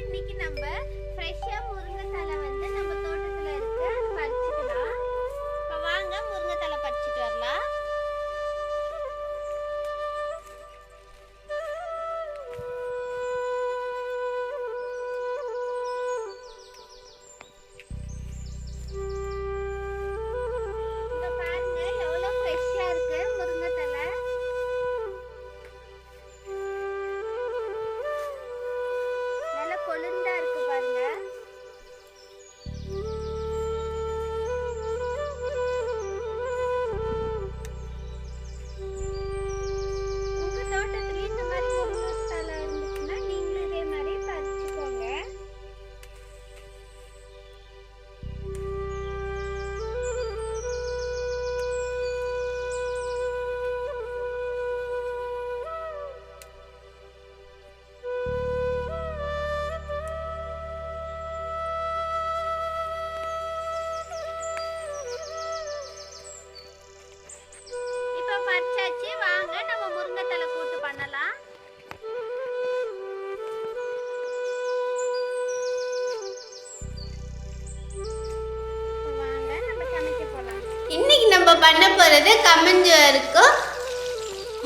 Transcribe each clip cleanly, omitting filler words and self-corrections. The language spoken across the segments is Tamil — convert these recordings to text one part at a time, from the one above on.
இன்னைக்கு நம்ம ஃப்ரெஷ்ஷா முருங்கைத்தலை வந்து நம்ம தோட்டத்துல இருக்கு, அது பறிச்சுக்கலாம். இப்போ வாங்க முருங்கைத்தலை பறிச்சுட்டு வரலாம். இங்க பாருங்க எவ்வளோ ஃப்ரெஷ்ஷா இருக்கு முருங்கைத்தலை. நல்லா கொழுந்தா இருக்கு பாருங்க. உங்க தோட்டத்துலயும் இந்த மாதிரி முருங்கைத்தலை இருந்துச்சுன்னா நீங்களும் இதே மாதிரி பறிச்சுக்கோங்க. இப்போ பறிச்சாச்சு, வாங்க நம்ம முருங்கைத்தலை கூட்டு பண்ணலாம். இப்போ வாங்க நம்ம சமைக்க போகலாம். இன்னைக்கு நம்ம பண்ண போகிறது கம்மஞ்சோறுக்கும்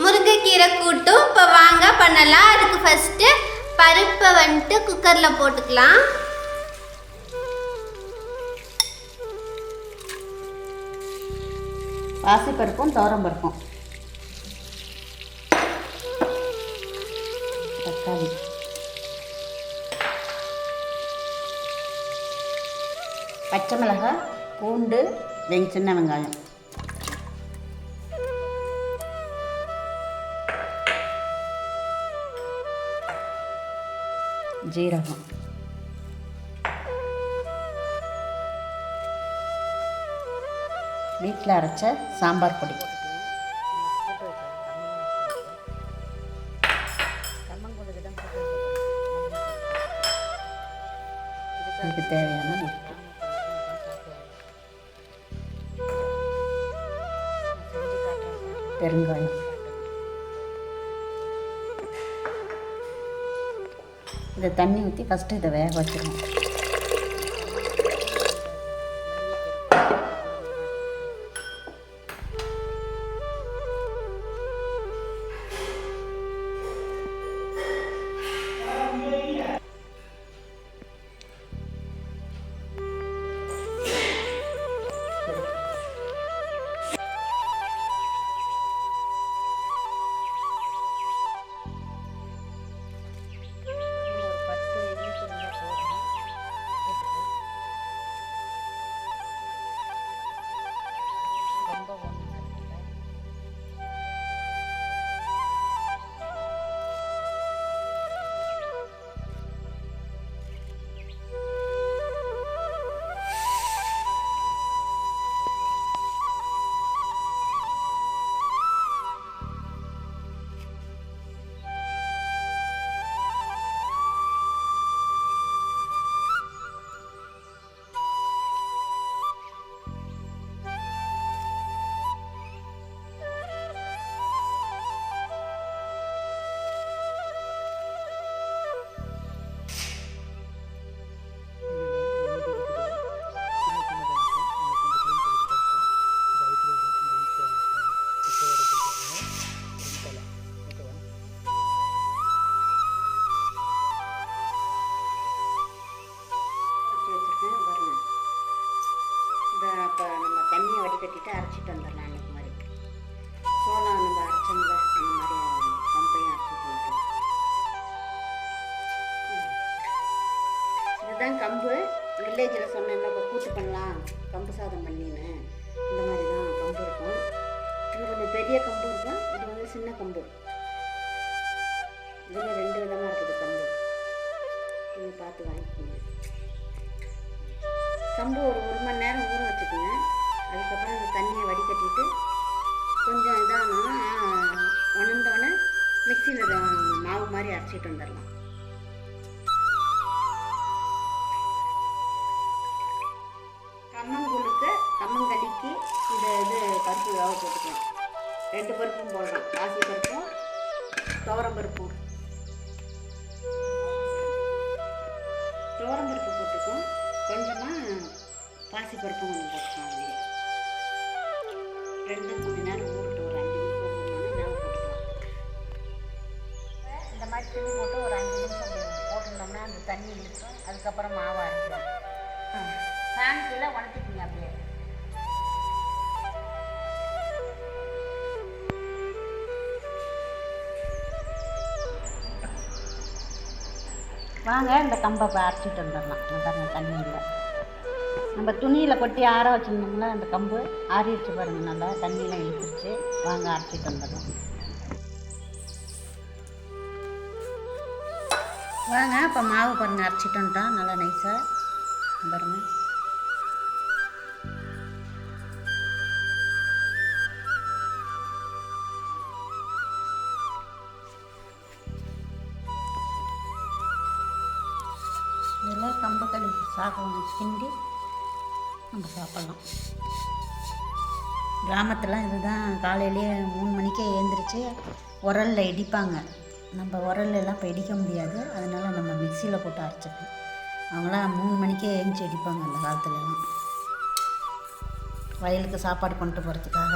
முருங்கைக்கீரை கூட்டும். இப்போ வாங்க பண்ணலாம். அதுக்கு ஃபஸ்ட்டு பருப்பை வந்துட்டு குக்கரில் போட்டுக்கலாம். பாசிப்பருப்பும் துவரம்பருப்பும், தக்காளி, பச்சை மிளகாய், பூண்டு, சின்ன வெங்காயம், ஜீரகம், வீட்டில் அரைச்ச சாம்பார் பொடி, இதுக்கு தேவையான உப்பு, பெருங்காயம். இதை தண்ணி ஊற்றி ஃபஸ்ட்டு இதை வேக வச்சிடணும். இப்போ நம்ம தண்ணியை வடிகட்டிட்டு அரைச்சிட்டு வந்துடலாம். அன்றைக்கு மாதிரி சோளம் நம்ம அரைச்சோம்ல அந்த மாதிரி கம்பையும் அரைச்சிட்டு வந்துடும். இதுதான் கம்பு. வில்லேஜில் சொன்னேன்னா இப்போ கூட்டு பண்ணலாம், கம்பு சாதம் பண்ணின்னு, இந்த மாதிரி தான் கம்பு இருக்கும். இது கொஞ்சம் பெரிய கம்பு இருக்கும், இது வந்து சின்ன கம்பு. இதில் 2 விதமாக இருக்குது கம்பு. நீங்கள் பார்த்து வாங்கிக்கோங்க. கம்பு ஒரு 1 மணி நேரம் ஊற வச்சுக்கோங்க. அதுக்கப்புறம் இந்த தண்ணியை வடிகட்டிட்டு கொஞ்சம் இதாகணும்னா உணர்ந்தோடனே மிக்சியில் மாவு மாதிரி அரைச்சிட்டு வந்துடலாம். கம்மங்கூழுக்கு கம்மங்களிக்கு இந்த பருப்பு வேக போட்டுக்கலாம். 2 பருப்பும் போடலாம், பாசி பருப்பும் துவரம் பருப்பும். துவரம்பருப்பு போட்டுக்கும், கொஞ்சமாக பாசிப்பருப்பும் கொஞ்சம் போட்டுக்கலாம். அதுலேயே ரெண்டும் கொஞ்சம் நேரம் ஊறட்டும். ஒரு 5 நிமிஷம் ஊறணும்னா நேரம் போட்டுக்கலாம். இந்த மாதிரி துணி போட்டு ஒரு 5 நிமிஷம் போட்டுருந்தோம்னா அந்த தண்ணி இழுக்கும். அதுக்கப்புறம் மாவை அரைக்கலாம். ஃபேன் கீழே உணர்த்திக்கிங்க அப்படியே. வாங்க இந்த கம்பை அரைச்சிட்டு வந்துடலாம். பாருங்க தண்ணியில் நம்ம துணியில் கொட்டி ஆற வச்சுருந்தோம்னா அந்த கம்பு ஆறிடுச்சு பாருங்கள். நல்லா தண்ணியெலாம் இழுத்துருச்சு. வாங்க அரைச்சிட்டு வந்துடலாம். வாங்க இப்போ மாவு பாருங்கள் அரைச்சிட்டு வந்துட்டோம். நல்லா நைஸாக பாருங்கள். இதில் கம்பு களி சாப்பிடணும், கிண்டி நம்ம சாப்பிட்லாம். கிராமத்தில் இதுதான் காலையிலேயே 3 மணிக்கே எழுந்திரிச்சு உரலில் இடிப்பாங்க. நம்ம உரல்லாம் இப்போ இடிக்க முடியாது. அதனால் நம்ம மிக்சியில் போட்டு அரைச்சிக்கணும். அவங்களாம் 3 மணிக்கே எழுந்துச்சி இடிப்பாங்க அந்த காலத்துலலாம், வயலுக்கு சாப்பாடு கொண்டு போகிறதுக்காக.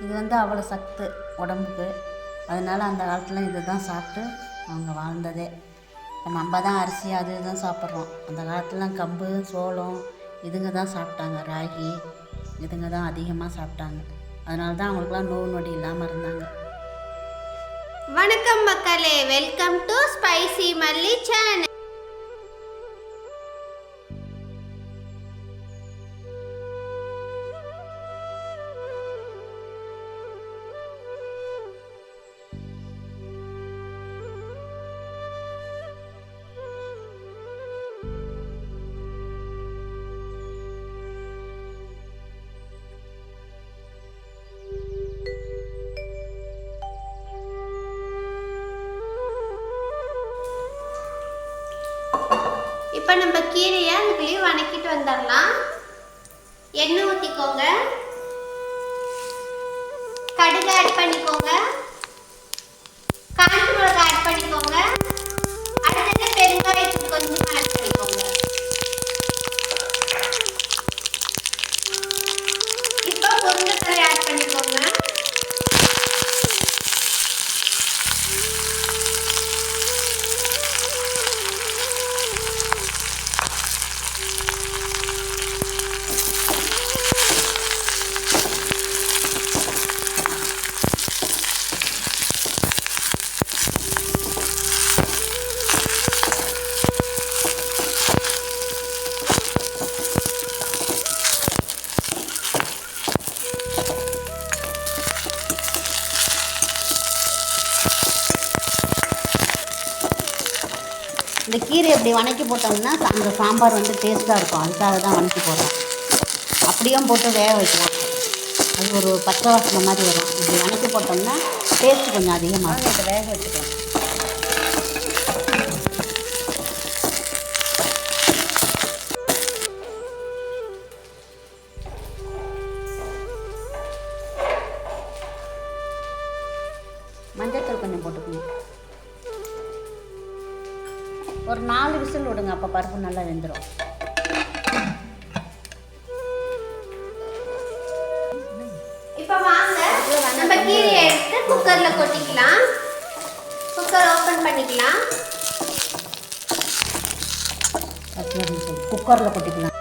இது அவ்வளோ சத்து உடம்புக்கு. அதனால் அந்த காலத்தில் இது தான் சாப்பிட்டு அவங்க வாழ்ந்ததே. நம்ம தான் அரிசி அது இதுதான் சாப்பிட்றோம். அந்த காலத்துலலாம் கம்பு, சோளம் இதுங்க தான் சாப்பிட்டாங்க. ராகி இதுங்க தான் அதிகமாக சாப்பிட்டாங்க. அதனால தான் அவங்களுக்குலாம் நோய் நொடி இல்லாமல் இருந்தாங்க. வணக்கம் மக்களே, வெல்கம் டு ஸ்பைசி மல்லி சேனல். இப்போ நம்ம கீரையை அதுக்குள்ளேயே வணக்கிட்டு வந்துடலாம். எண்ணெய் ஊற்றிக்கோங்க, கடுகு ஆட் பண்ணிக்கோங்க, காஞ்ச மிளகாய் ஆட் பண்ணிக்கோங்க, அடுத்தது பெருங்காயத்துக்கு கொஞ்சமாக ஆட் பண்ணிக்கோங்க. இப்போ முருங்கைக்காய் ஆட் பண்ணிக்கோங்க. இந்த கீரை இப்படி வணக்கி போட்டோம்னா அந்த சாம்பார் டேஸ்ட்டாக இருக்கும். அதுக்காக தான் வணக்கி போடுறோம். அப்படியும் போட்டு வேக வைக்கலாம். அது ஒரு பச்சை வாசனை மாதிரி வரும். இப்படி வணக்கி போட்டோம்னா டேஸ்ட்டு கொஞ்சம் அதிகமாக இதை வேக வச்சுக்கலாம். மஞ்சத்தூள் கொஞ்சம் போட்டுக்கணும். ஒரு 4 விசில் விடுங்க. அப்போ பருப்பு நல்லா வெந்துடும். இப்போ வாங்க நம்ம கீரையை எடுத்து குக்கரில் கொட்டிக்கலாம். குக்கர் ஓப்பன் பண்ணிக்கலாம். குக்கரில் கொட்டிக்கலாம்.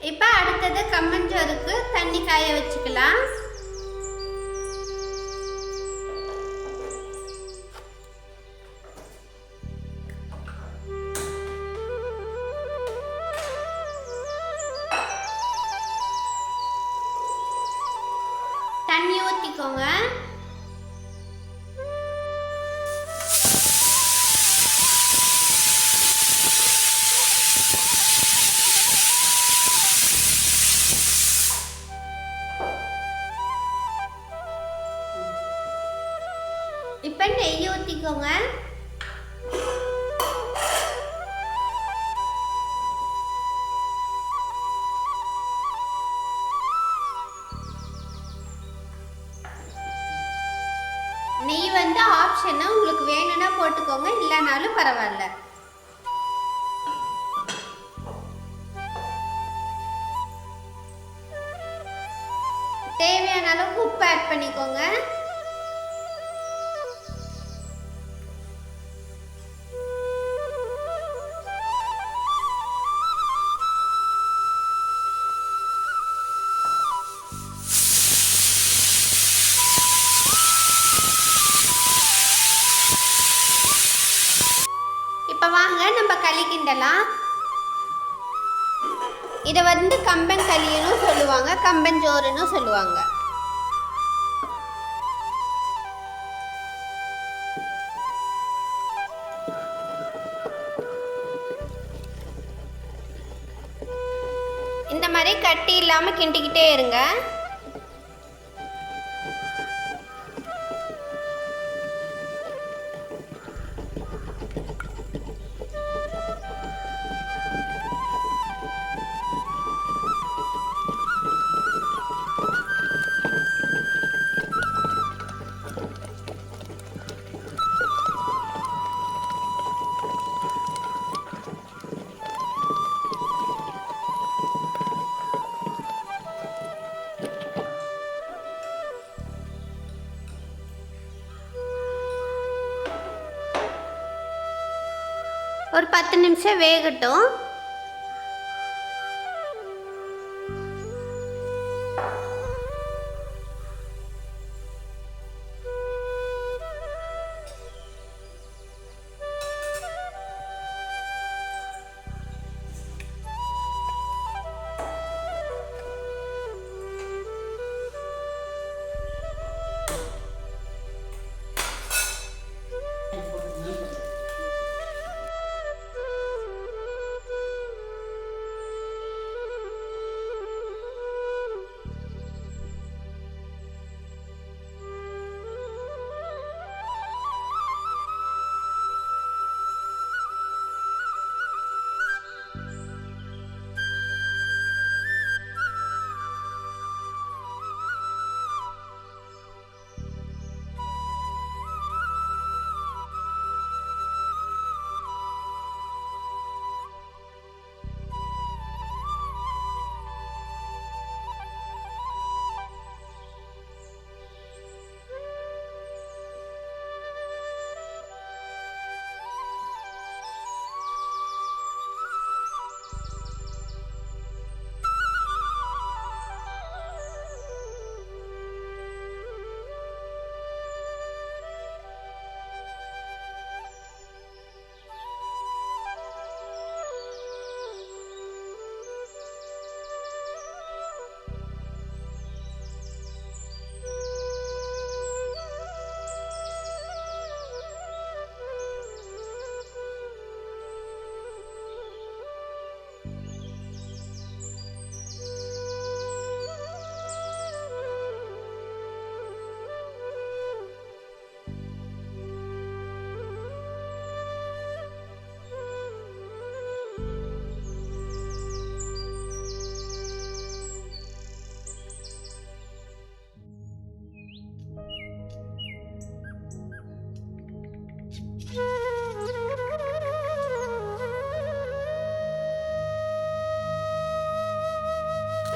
இப்போ அடுத்தது கம்மஞ்சோறுக்கு தண்ணி காய வச்சுக்கலாம். வந்து ஆப்ஷன், உங்களுக்கு வேணும்னா போட்டுக்கோங்க, இல்லைனாலும் பரவாயில்ல. தேவையான அளவுக்கு உப்பு ஆட் பண்ணிக்கோங்க. இப்போ வாங்க நம்ம களி கிண்டலாம். இதை வந்து கம்பஞ்சோறுன்னு சொல்லுவாங்க, கம்பஞ்சோறுன்னு சொல்லுவாங்க. இந்த மாதிரி கட்டி இல்லாமல் கிண்டிக்கிட்டே இருங்க. ஒரு 10 நிமிஷம் வேகட்டும்.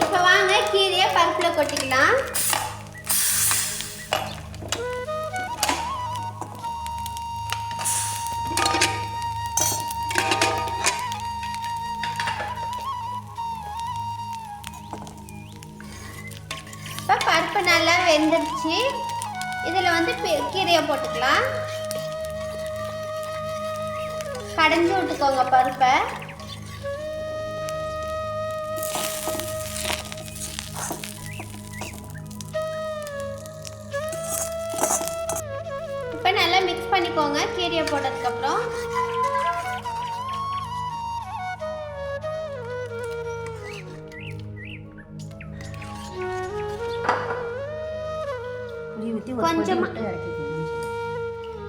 இப்போ வாங்க கீரையை பருப்பில் கொட்டிக்கலாம். இப்போ பருப்பு நல்லா வெந்துருச்சு. இதில் வந்து கீரையை போட்டுக்கலாம். கடைஞ்சி விட்டுக்கோங்க பருப்பை. இப்போ நல்லா மிக்ஸ் பண்ணிக்கோங்க கீரையை போட்டதுக்கப்புறம்.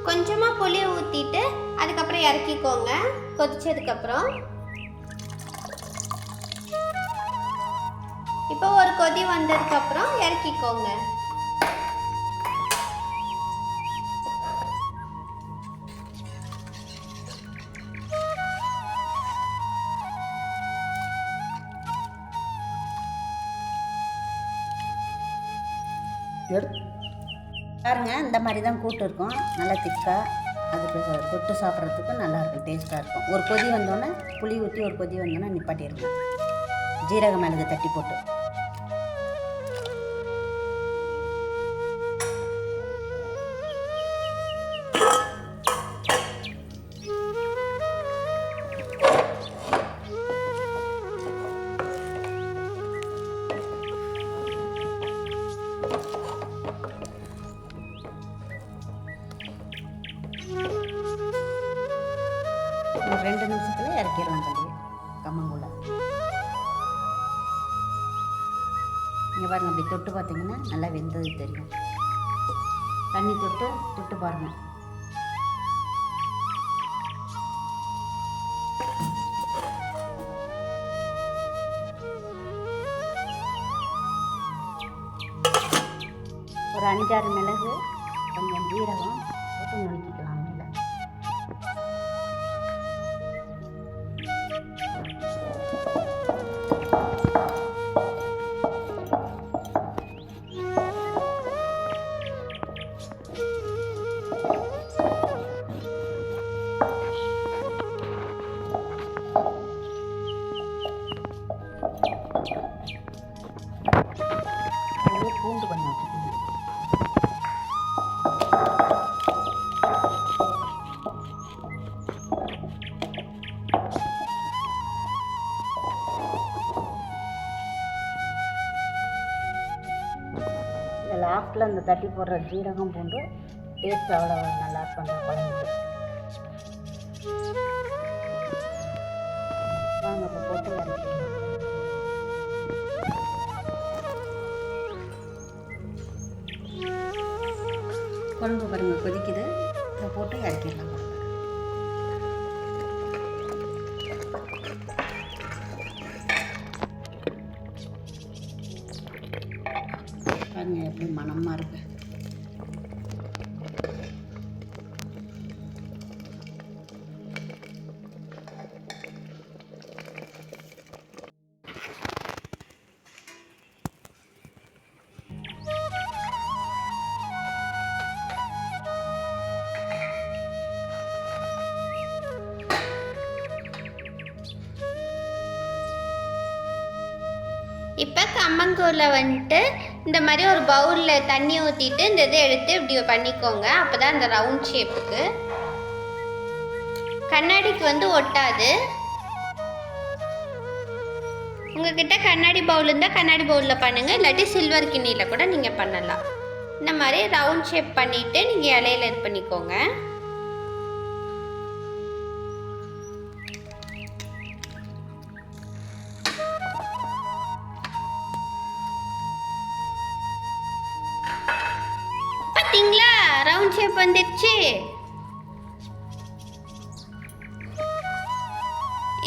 கொஞ்சமாக புளி ஊற்றிட்டு அதுக்கப்புறம் இறக்கிக்கோங்க. கொதிச்சதுக்கப்புறம் இப்போ ஒரு கொதி வந்ததுக்கப்புறம் இறக்கிக்கோங்க. பாருங்க, இந்த மாதிரி தான் கூட்டு இருக்கும், நல்லா திக்காக. அதுக்கு தொட்டு சாப்பிட்றதுக்கு நல்லாயிருக்கும், டேஸ்ட்டாக இருக்கும். ஒரு கொதி வந்தோடனே புளி ஊற்றி ஒரு கொதி வந்தோடனே நிப்பாட்டிடுங்க. ஜீரக மிளகு தட்டி போட்டு. ஒரு 2 நிமிஷத்தில் இறக்கிடலாம் தள்ளி கம்மங்கூழ. இங்கே பாருங்கள், அப்படி தொட்டு பார்த்தீங்கன்னா நல்லா வெந்தது தெரியும். தண்ணி தொட்டு பாருங்கள். ஒரு 5-6 மிளகு, கொஞ்சம் ஜீரகம் போட்டு நுணுக்கிக்கலாம் மேலே. பூண்டு கொஞ்சம் வச்சுக்கணும். இந்த லாஸ்ட்டில் இந்த தட்டி போடுற ஜீரகம் பூண்டு டேஸ்ட் அவ்வளோ நல்லா இருக்கும் அந்த குழம்புக்கு. வாங்க இப்போ போட்டு இறக்கிடலாம். குழம்பு பாருங்கள் கொதிக்குது, இதை போட்டு இறக்கிடலாம். பாருங்க எப்படி மணமாக இருக்கு. இப்போ கம்மங்கூழில் வந்துட்டு இந்த மாதிரி ஒரு பவுலில் தண்ணி ஊற்றிட்டு இந்த இதை எடுத்து இப்படி பண்ணிக்கோங்க. அப்போ தான் அந்த ரவுண்ட் ஷேப்புக்கு கண்ணாடிக்கு வந்து ஒட்டாது. உங்ககிட்ட கண்ணாடி பவுல் இருந்தால் கண்ணாடி பவுலில் பண்ணுங்கள், இல்லாட்டி சில்வர் கிண்ணியில் கூட நீங்கள் பண்ணலாம். இந்த மாதிரி ரவுண்ட் ஷேப் பண்ணிவிட்டு நீங்கள் இலையில இது பண்ணிக்கோங்க. பார்த்தீங்களா, ரவுண்ட் ஷேப் வந்துடுச்சு.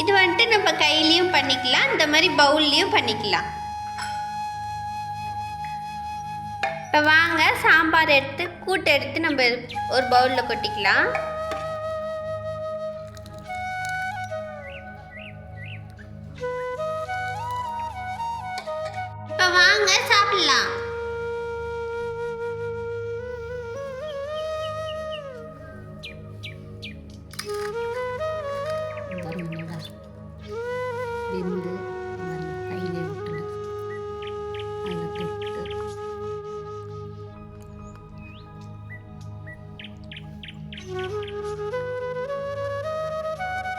இது வந்துட்டு நம்ம கையிலையும் பண்ணிக்கலாம், இந்த மாதிரி பவுல்லையும் பண்ணிக்கலாம். இப்போ வாங்க சாம்பார் எடுத்து கூட்டு எடுத்து நம்ம ஒரு பவுலில் கொட்டிக்கலாம். இப்போ வாங்க சாப்பிடலாம். வெந்து கையிலே விட்டு அதில் தொட்டு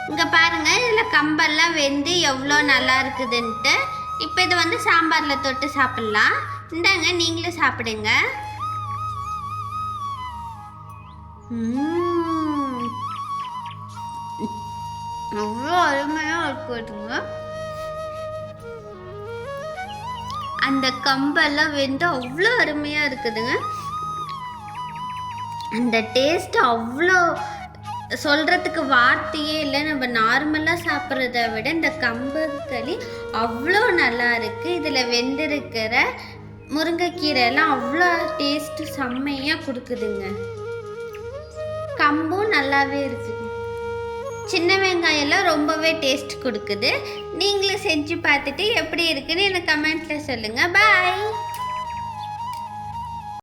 இங்கே பாருங்கள், இதில் கம்பெல்லாம் வெந்து எவ்வளோ நல்லா இருக்குதுன்ட்டு. இப்போ இது வந்து சாம்பாரில் தொட்டு சாப்பிட்லாம். இந்தாங்க நீங்களும் சாப்பிடுங்க. அவ்வளோ அருமையாக இருக்குதுங்க. அந்த கம்பெல்லாம் வெந்து அவ்வளோ அருமையாக இருக்குதுங்க. அந்த டேஸ்ட் அவ்வளோ சொல்கிறதுக்கு வார்த்தையே இல்லை. நம்ம நார்மலாக சாப்பிட்றத விட இந்த கம்பங்களி அவ்வளோ நல்லா இருக்குது. இதில் வெந்திருக்கிற முருங்கைக்கீரை எல்லாம் அவ்வளோ டேஸ்ட்டு செம்மையாக கொடுக்குதுங்க. கம்பும் நல்லாவே இருக்குது. சின்ன வெங்காயம்லாம் ரொம்பவே டேஸ்ட் கொடுக்குது. நீங்களும் செஞ்சு பார்த்துட்டு எப்படி இருக்குன்னு எனக்கு கமெண்ட்டில் சொல்லுங்கள். பாய்.